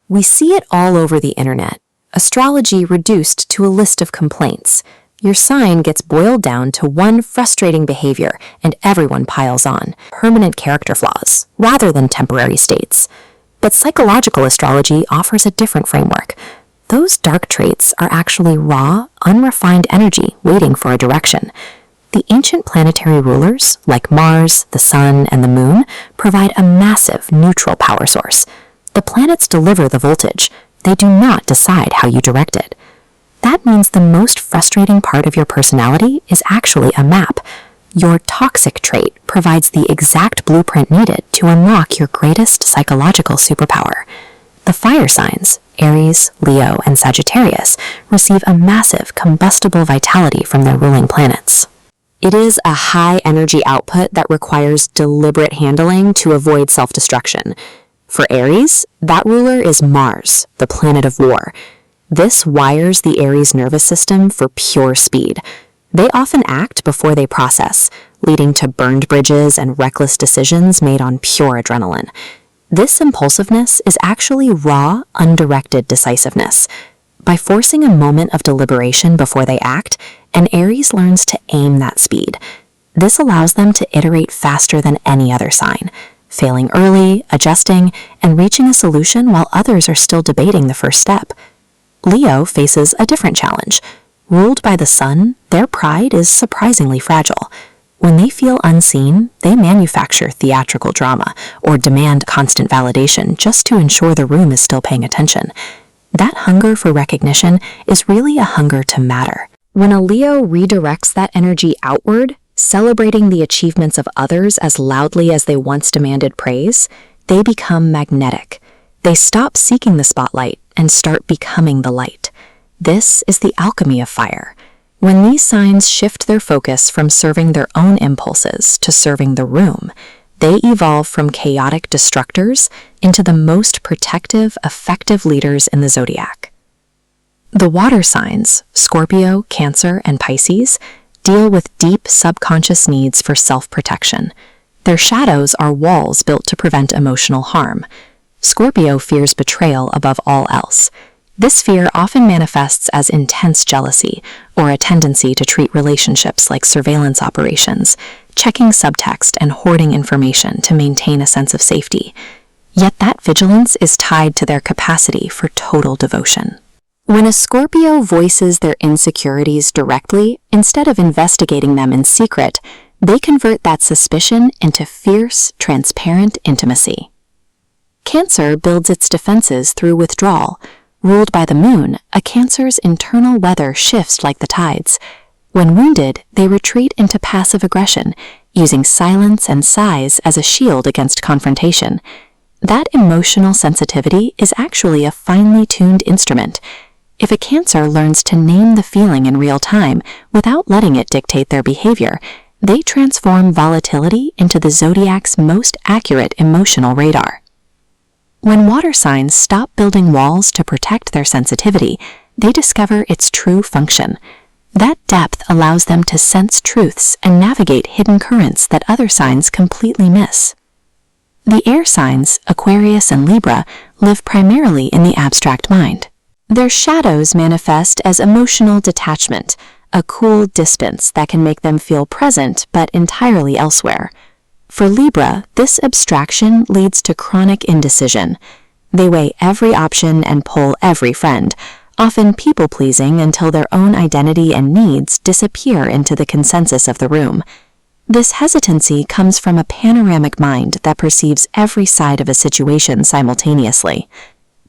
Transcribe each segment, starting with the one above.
We see it all over the internet. Astrology reduced to a list of complaints. Your sign gets boiled down to one frustrating behavior and everyone piles on. Permanent character flaws, rather than temporary states. But psychological astrology offers a different framework. Those dark traits are actually raw, unrefined energy waiting for a direction. The ancient planetary rulers, like Mars, the Sun, and the Moon, provide a massive neutral power source. The planets deliver the voltage. They do not decide how you direct it. That means the most frustrating part of your personality is actually a map. Your toxic trait provides the exact blueprint needed to unlock your greatest psychological superpower. The fire signs, Aries, Leo, and Sagittarius, receive a massive combustible vitality from their ruling planets. It is a high energy output that requires deliberate handling to avoid self-destruction. For Aries, that ruler is Mars, the planet of war. This wires the Aries nervous system for pure speed. They often act before they process, leading to burned bridges and reckless decisions made on pure adrenaline. This impulsiveness is actually raw, undirected decisiveness. By forcing a moment of deliberation before they act, an Aries learns to aim that speed. This allows them to iterate faster than any other sign, failing early, adjusting, and reaching a solution while others are still debating the first step. Leo faces a different challenge. Ruled by the Sun, their pride is surprisingly fragile. When they feel unseen, they manufacture theatrical drama or demand constant validation just to ensure the room is still paying attention. That hunger for recognition is really a hunger to matter. When a Leo redirects that energy outward, celebrating the achievements of others as loudly as they once demanded praise, they become magnetic. They stop seeking the spotlight and start becoming the light. This is the alchemy of fire. When these signs shift their focus from serving their own impulses to serving the room, they evolve from chaotic destructors into the most protective, effective leaders in the zodiac. The water signs, Scorpio, Cancer, and Pisces, deal with deep subconscious needs for self-protection. Their shadows are walls built to prevent emotional harm. Scorpio fears betrayal above all else. This fear often manifests as intense jealousy or a tendency to treat relationships like surveillance operations, checking subtext and hoarding information to maintain a sense of safety. Yet that vigilance is tied to their capacity for total devotion. When a Scorpio voices their insecurities directly, instead of investigating them in secret, they convert that suspicion into fierce, transparent intimacy. Cancer builds its defenses through withdrawal. Ruled by the Moon, a Cancer's internal weather shifts like the tides. When wounded, they retreat into passive aggression, using silence and sighs as a shield against confrontation. That emotional sensitivity is actually a finely tuned instrument. If a Cancer learns to name the feeling in real time without letting it dictate their behavior, they transform volatility into the zodiac's most accurate emotional radar. When water signs stop building walls to protect their sensitivity, they discover its true function. That depth allows them to sense truths and navigate hidden currents that other signs completely miss. The air signs, Aquarius and Libra, live primarily in the abstract mind. Their shadows manifest as emotional detachment, a cool distance that can make them feel present but entirely elsewhere. For Libra, this abstraction leads to chronic indecision. They weigh every option and pull every friend, often people-pleasing until their own identity and needs disappear into the consensus of the room. This hesitancy comes from a panoramic mind that perceives every side of a situation simultaneously.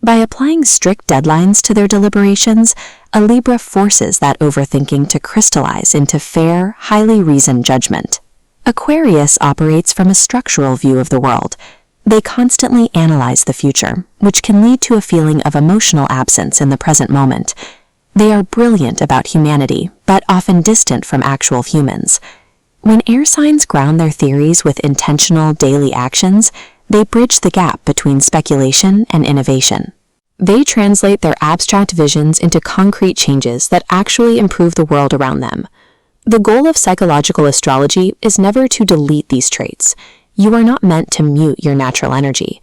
By applying strict deadlines to their deliberations, a Libra forces that overthinking to crystallize into fair, highly reasoned judgment. Aquarius operates from a structural view of the world. They constantly analyze the future, which can lead to a feeling of emotional absence in the present moment. They are brilliant about humanity, but often distant from actual humans. When air signs ground their theories with intentional daily actions, they bridge the gap between speculation and innovation. They translate their abstract visions into concrete changes that actually improve the world around them. The goal of psychological astrology is never to delete these traits. You are not meant to mute your natural energy.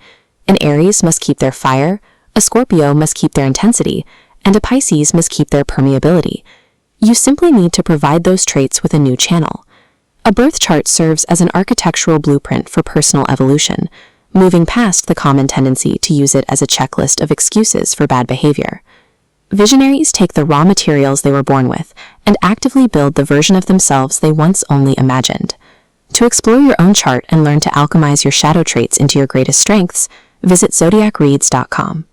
An Aries must keep their fire, A Scorpio must keep their intensity, and a Pisces must keep their permeability. You simply need to provide those traits with a new channel. A birth chart serves as an architectural blueprint for personal evolution, moving past the common tendency to use it as a checklist of excuses for bad behavior. Visionaries take the raw materials they were born with and actively build the version of themselves they once only imagined. To explore your own chart and learn to alchemize your shadow traits into your greatest strengths, visit ZodiacReads.com.